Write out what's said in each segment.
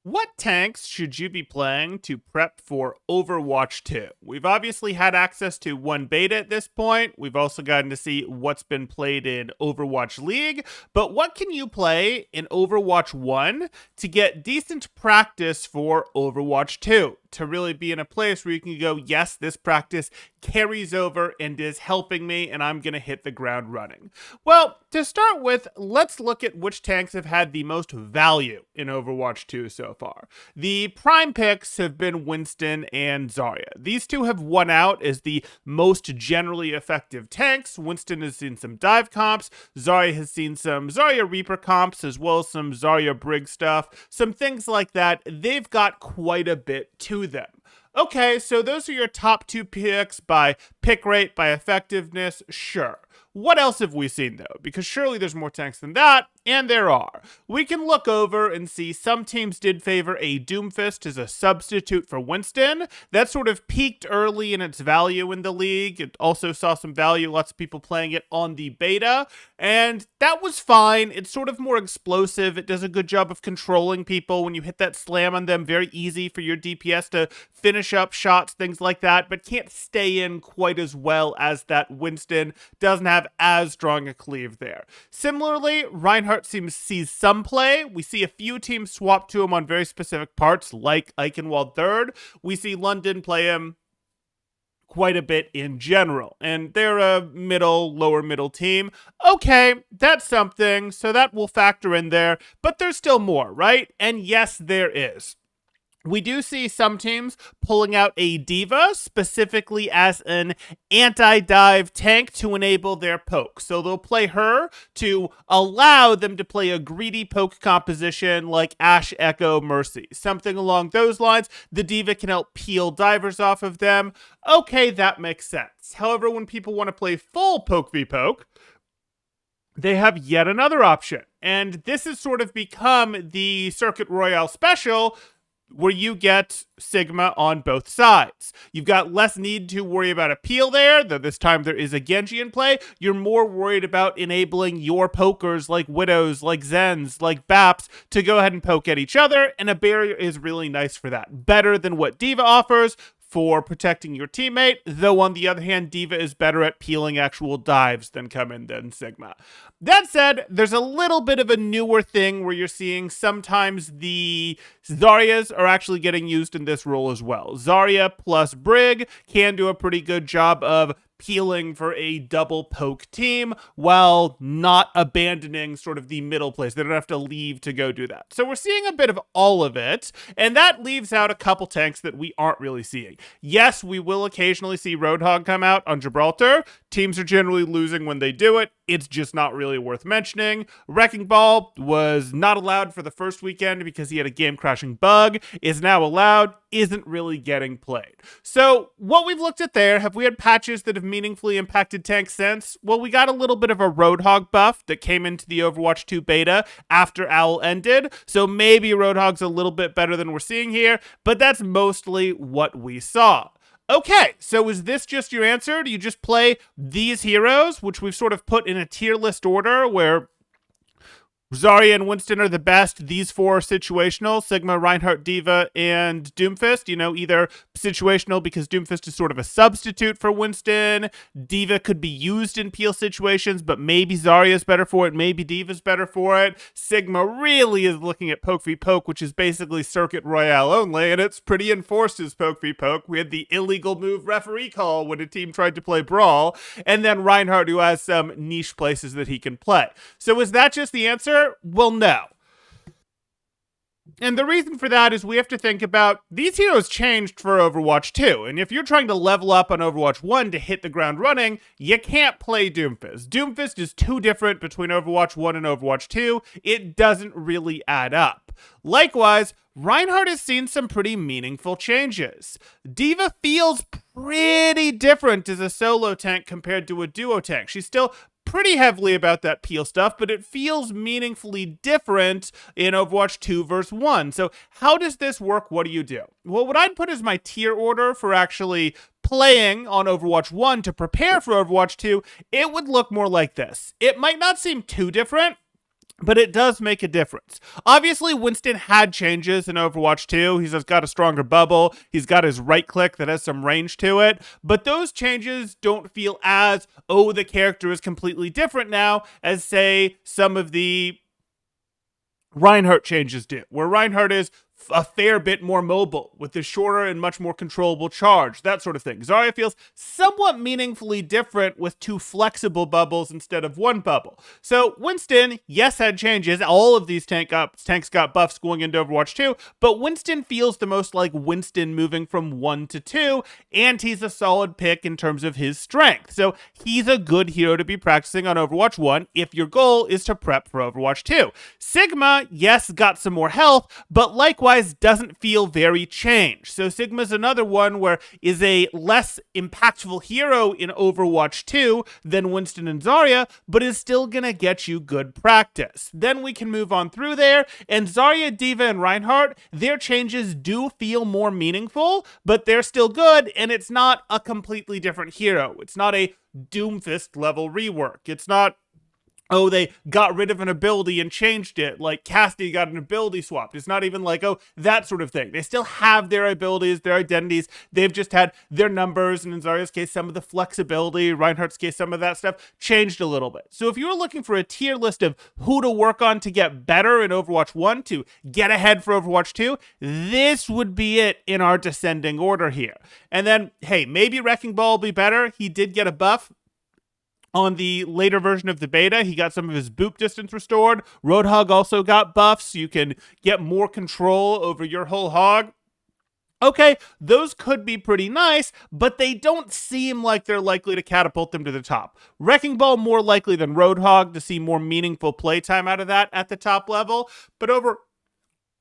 What tanks should you be playing to prep for Overwatch 2? We've obviously had access to one beta at this point. We've also gotten to see what's been played in Overwatch League. But what can you play in Overwatch 1 to get decent practice for Overwatch 2? To really be in a place where you can go, yes, this practice carries over and is helping me, and I'm going to hit the ground running. Well, to start with, let's look at which tanks have had the most value in Overwatch 2 so far. The prime picks have been Winston and Zarya. These two have won out as the most generally effective tanks. Winston has seen some dive comps. Zarya has seen some Zarya Reaper comps, as well as some Zarya Brig stuff. Some things like that. They've got quite a bit to them. Okay, so those are your top two picks by pick rate, by effectiveness, sure. What else have we seen, though? Because surely there's more tanks than that, and there are. We can look over and see some teams did favor a Doomfist as a substitute for Winston. That sort of peaked early in its value in the league. It also saw some value, lots of people playing it on the beta, and that was fine. It's sort of more explosive. It does a good job of controlling people. When you hit that slam on them, very easy for your DPS to finish up shots, things like that, but can't stay in quite as well as that Winston. Doesn't have as strong a cleave there. Similarly, Reinhardt sees some play. We see a few teams swap to him on very specific parts, like Eichenwald third. We see London play him quite a bit in general, and they're a lower middle team. Okay, that's something, so that will factor in there, but there's still more, right? And yes, there is. We do see some teams pulling out a D.Va specifically as an anti-dive tank to enable their poke. So they'll play her to allow them to play a greedy poke composition like Ashe, Echo, Mercy. Something along those lines. The D.Va can help peel divers off of them. Okay, that makes sense. However, when people want to play full poke v poke, they have yet another option. And this has sort of become the Circuit Royale special, where you get Sigma on both sides. You've got less need to worry about a peel there, though this time there is a Genji in play. You're more worried about enabling your pokers like Widows, like Zens, like Baps to go ahead and poke at each other, and a barrier is really nice for that. Better than what D.Va offers for protecting your teammate, though on the other hand, D.Va is better at peeling actual dives than Sigma. That said, there's a little bit of a newer thing where you're seeing sometimes the Zaryas are actually getting used in this role as well. Zarya plus Brig can do a pretty good job of peeling for a double poke team while not abandoning sort of the middle place. They don't have to leave to go do that. So we're seeing a bit of all of it, and that leaves out a couple tanks that we aren't really seeing. Yes, we will occasionally see Roadhog come out on Gibraltar. Teams are generally losing when they do it. It's just not really worth mentioning. Wrecking Ball was not allowed for the first weekend because he had a game-crashing bug. Is now allowed, isn't really getting played. So what we've looked at there, have we had patches that have meaningfully impacted tanks since? Well, we got a little bit of a Roadhog buff that came into the Overwatch 2 beta after OWL ended, so maybe Roadhog's a little bit better than we're seeing here, but that's mostly what we saw. Okay, so is this just your answer? Do you just play these heroes, which we've sort of put in a tier list order where Zarya and Winston are the best. These four are situational. Sigma, Reinhardt, D.Va, and Doomfist. You know, either situational because Doomfist is sort of a substitute for Winston. D.Va could be used in peel situations, but maybe Zarya is better for it. Maybe D.Va's better for it. Sigma really is looking at poke v poke, which is basically Circuit Royale only, and it's pretty enforced as poke v poke. We had the illegal move referee call when a team tried to play Brawl, and then Reinhardt, who has some niche places that he can play. So is that just the answer? Well, no. And the reason for that is we have to think about these heroes changed for Overwatch 2. And if you're trying to level up on Overwatch 1 to hit the ground running, you can't play Doomfist. Doomfist is too different between Overwatch 1 and Overwatch 2. It doesn't really add up. Likewise, Reinhardt has seen some pretty meaningful changes. D.Va feels pretty different as a solo tank compared to a duo tank. She's still pretty heavily about that peel stuff, but it feels meaningfully different in Overwatch 2 versus 1. So how does this work? What do you do? Well, what I'd put as my tier order for actually playing on Overwatch 1 to prepare for Overwatch 2, it would look more like this. It might not seem too different, but it does make a difference. Obviously, Winston had changes in Overwatch 2. He's got a stronger bubble. He's got his right click that has some range to it. But those changes don't feel as, oh, the character is completely different now, as, say, some of the Reinhardt changes do, where Reinhardt is a fair bit more mobile with a shorter and much more controllable charge, that sort of thing. Zarya feels somewhat meaningfully different with 2 flexible bubbles instead of 1 bubble. So Winston, yes, had changes. All of these tanks got buffs going into Overwatch 2, but Winston feels the most like Winston moving from 1 to 2, and he's a solid pick in terms of his strength. So he's a good hero to be practicing on Overwatch 1 if your goal is to prep for Overwatch 2. Sigma, yes, got some more health, but likewise doesn't feel very changed. So Sigma's another one where is a less impactful hero in Overwatch 2 than Winston and Zarya, but is still gonna get you good practice. Then we can move on through there, and Zarya, D.Va, and Reinhardt, their changes do feel more meaningful, but they're still good, and it's not a completely different hero. It's not a Doomfist level rework. It's not, oh, they got rid of an ability and changed it, like Cassidy got an ability swapped. It's not even like, oh, that sort of thing. They still have their abilities, their identities. They've just had their numbers, and in Zarya's case, some of the flexibility, Reinhardt's case, some of that stuff changed a little bit. So if you were looking for a tier list of who to work on to get better in Overwatch 1 to get ahead for Overwatch 2, this would be it in our descending order here. And then, hey, maybe Wrecking Ball will be better. He did get a buff on the later version of the beta. He got some of his boop distance restored. Roadhog also got buffs, so you can get more control over your whole hog. Okay, those could be pretty nice, but they don't seem like they're likely to catapult them to the top. Wrecking Ball more likely than Roadhog to see more meaningful playtime out of that at the top level, but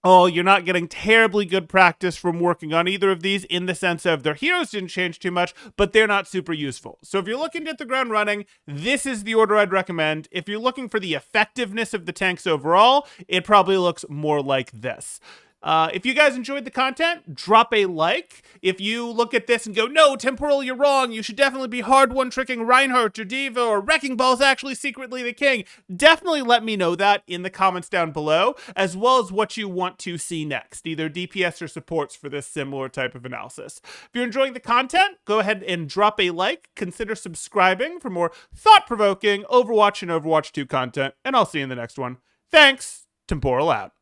you're not getting terribly good practice from working on either of these in the sense of their heroes didn't change too much, but they're not super useful. So if you're looking to hit the ground running, this is the order I'd recommend. If you're looking for the effectiveness of the tanks overall, it probably looks more like this. If you guys enjoyed the content, drop a like. If you look at this and go, no, Temporal, you're wrong, you should definitely be hard one-tricking Reinhardt or D.Va, or Wrecking Ball's actually secretly the king, definitely let me know that in the comments down below, as well as what you want to see next, either DPS or supports for this similar type of analysis. If you're enjoying the content, go ahead and drop a like, consider subscribing for more thought-provoking Overwatch and Overwatch 2 content, and I'll see you in the next one. Thanks, Temporal out.